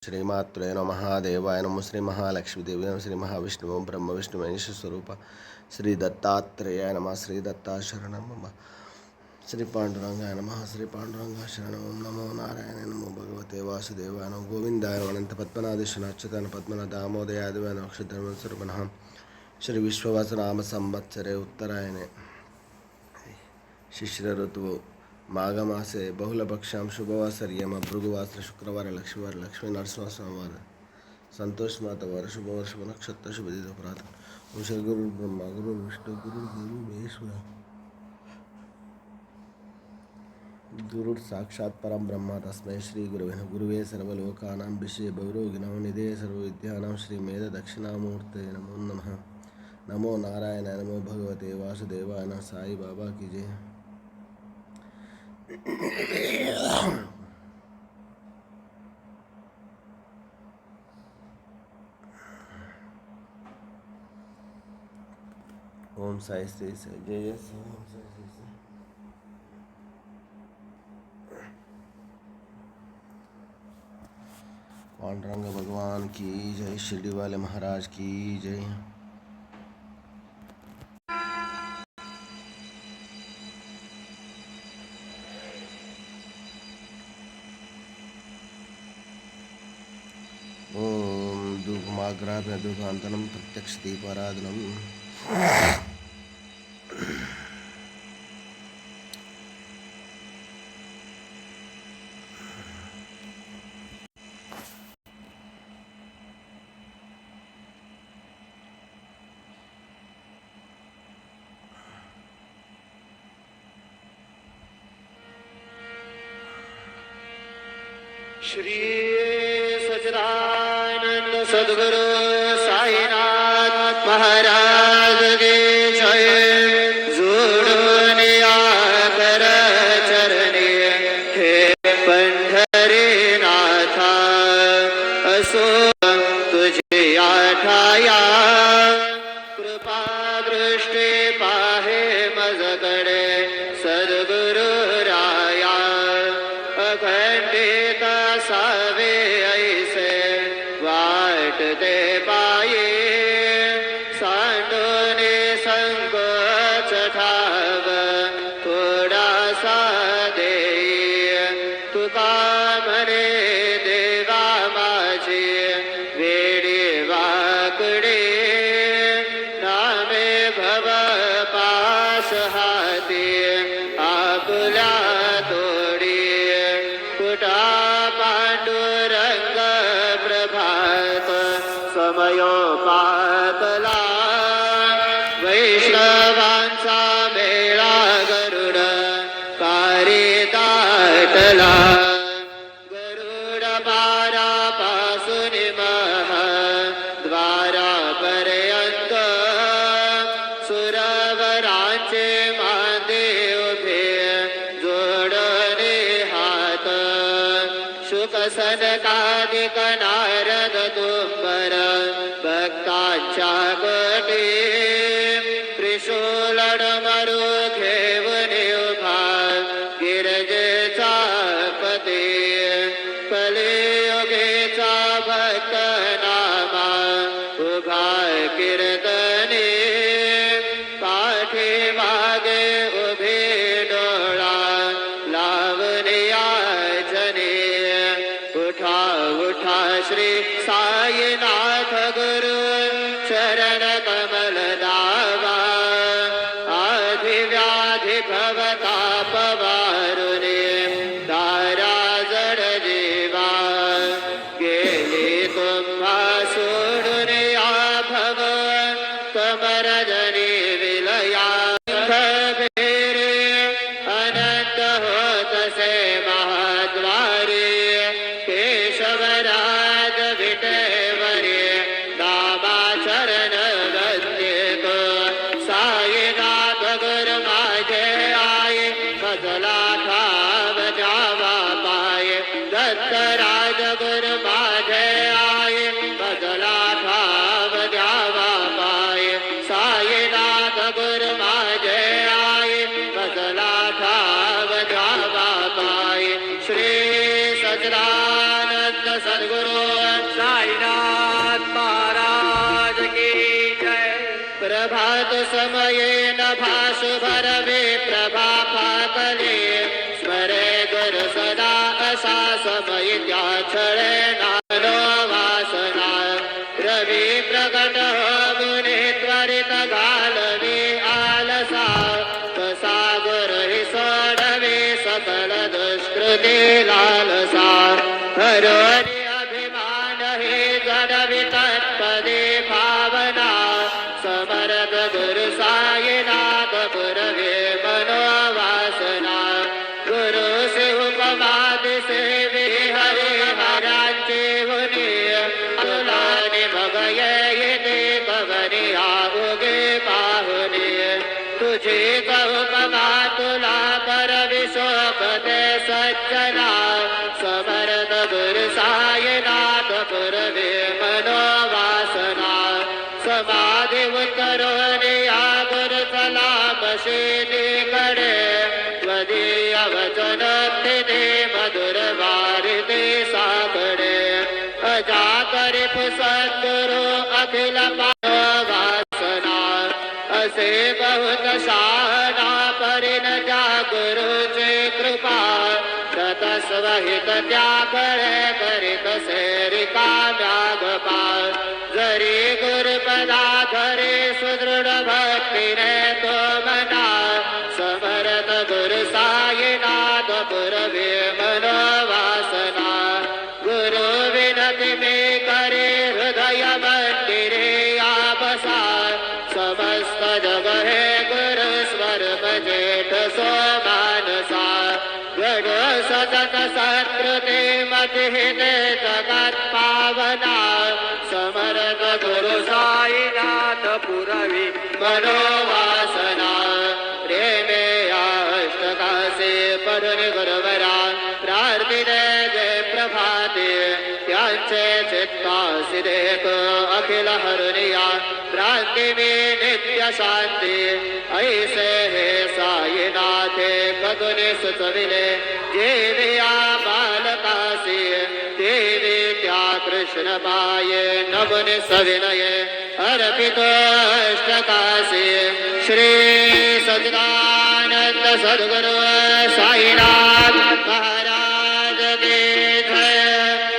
श्रीमात्रे नमः देवाय नमः श्री महालक्ष्मीदेवी नमः श्री महाविष्णु ब्रह्म विष्णु महेश स्वरूप श्री दत्तात्रेयाय नमः श्री दत्ता शरणं मम श्री पांडुरंगाय नमः श्री पांडुरंगा शरणं नमो नारायण नमो भगवते वासुदेवाय नमो गोविंदाय अनंत पद्मनादेशनाच्युतान पद्मनाथ दामोदयादिवाय नक्षत्रमनः श्री विश्ववासनाम संवत्सरे उत्तरायणे शिशिर ऋतुः माघमासे बहुलपक्षां शुभवासर्यम भृगुवासर शुक्रवार लक्ष्मीवार लक्ष्मी नरसिंह सोमवार संतोष मातवार शुभवर्ष नक्षत्र शुभदिन प्रातः ओम श्री गुरु ब्रह्मा गुरु विष्णु गुरु गुरु महेश्वर गुरु साक्षात् परम ब्रह्म तस्मै श्री गुरुवे सर्वलोकानां विषये भवरोगिणां निधये सर्वविद्यानां श्री मेध दक्षिणामूर्ते नमो नमः नमो नारायण नमो भगवते वासुदेवाय नमः साई बाबा की जय। ओम साई श्री साई जय जय ओम साई श्री साई। पांडुरंग भगवान की जय, शिरडी वाले महाराज की जय। ओम धूपमाग्राभ्य धूपांतरम प्रत्यक्ष दीपाराधनम श्री सच्चिदानंद सद्गुरु साईनाथ महाराज की जय। जोडून आकर चरणी हे पंढरीनाथा, असो तुझे आठाया कृपा दृष्टी पाहे मजकडे सद्गुरु राया। अखंडित सावे ऐसे वाटते पाये, सांडूने संकोच ठाव थोडासा देई। तुका म्हणे देवा माझी वेडी वाकडे, नामे भव पास हाती आपल्या तोडी। कुटा पांडुरंग प्रभात समयोपातला, वैष्णवांचा मेळा गरुड पारी दाटला। गरुड पारापासून द्वारापर्यंत सुरवरांचे मांदे उभे जोडणे हात। शुकसनकादिक नारद तुंबर भक्तांच्या कोटी, त्रिशूल डमरू घेऊन उभा गिरजेचा पती। कलियुगेचा भक्त नामा उभा कीर्तने, पाठीमागे उभे डोळा लावणे याचने। उठा उठा श्री साईनाथ गुरु चरण कमल दावा। आधी व्याधी भवताप वारुणे दारा जड जीवा। गेली तुम्हा सोडून या भव कमरजनी विलया। भेरे अनंत होतसे महाद्वारे, केशवराज विटेवरे दामा चरण वंदितो। साईनाथ गुरु माझे आये, भजला ठाव जावा पाये। दत्तराज गुरु माझे आये, भजला ठाव जावा पाये। साईनाथ गुरु माझे आये, भजला ठाव जावा पाये। श्री सच्चिदानंद सद्गुरु साईनाथ महाराज की जय। प्रभात समये नभास भरवे प्रभा पाकले स्मरे गुरु सदा असा समय त्या छळे नानो वासना रवी प्रकट मुने त्वरित घालवे आलसा तसा गुरु हि सोडवे सकल दुष्कृती लालसा हरोनी अभिमान हे जडवी तत्पदे भावना समर्थ गुरु साईनाथ पुरवे मनोवासना गुरु से उपमा दिसेवे हरे हरांचे हुनी तुलाने भगये येते कवनी आउगे पाहुनी तुझे उपमा तुला पर विशोकते सज्जना समर्थ गुरु साईनाथ पुरवे मनोवासना समाधी उतरोने या गुरु चला बसेने कडे त्वदीय वचन ते मधुर वारिते साकडे अजाकरी सद्गुरु अखिल वासना असे बहुत शहाणा परिण त्या गुरुचे कृपा ततस्वहित त्याकडे करीत से रिकाम्या गोपा जरी गुरुपदा धरे सुदृढ भक्तीने तो मना समर्थ गुरु साईनाथ पुरवे मनोवासना गुरु विनती में करे हृदय मंदिरे आपसा समस्त जग हे गुरु स्वरूप जेठ सो मानसा गडो सतत सत्कृते मती जगत पावना समर्थ गुरु साईनाथ पुरवी मनोवासना प्रेमे अष्टकासे पढून गुरुवरा प्रार्थिते जय प्रभाते त्यांचे चित्तासी देख अखिल हरुनिया क्रांती में नित्य शांती ऐसे हे साईनाथे कदुने सुचविले जेविया बालकासी देवी त्या कृष्ण पाये नवने सविनये अर्पित अष्टकासी श्री सच्चिदानंद सद्गुरु साईनाथ महाराज के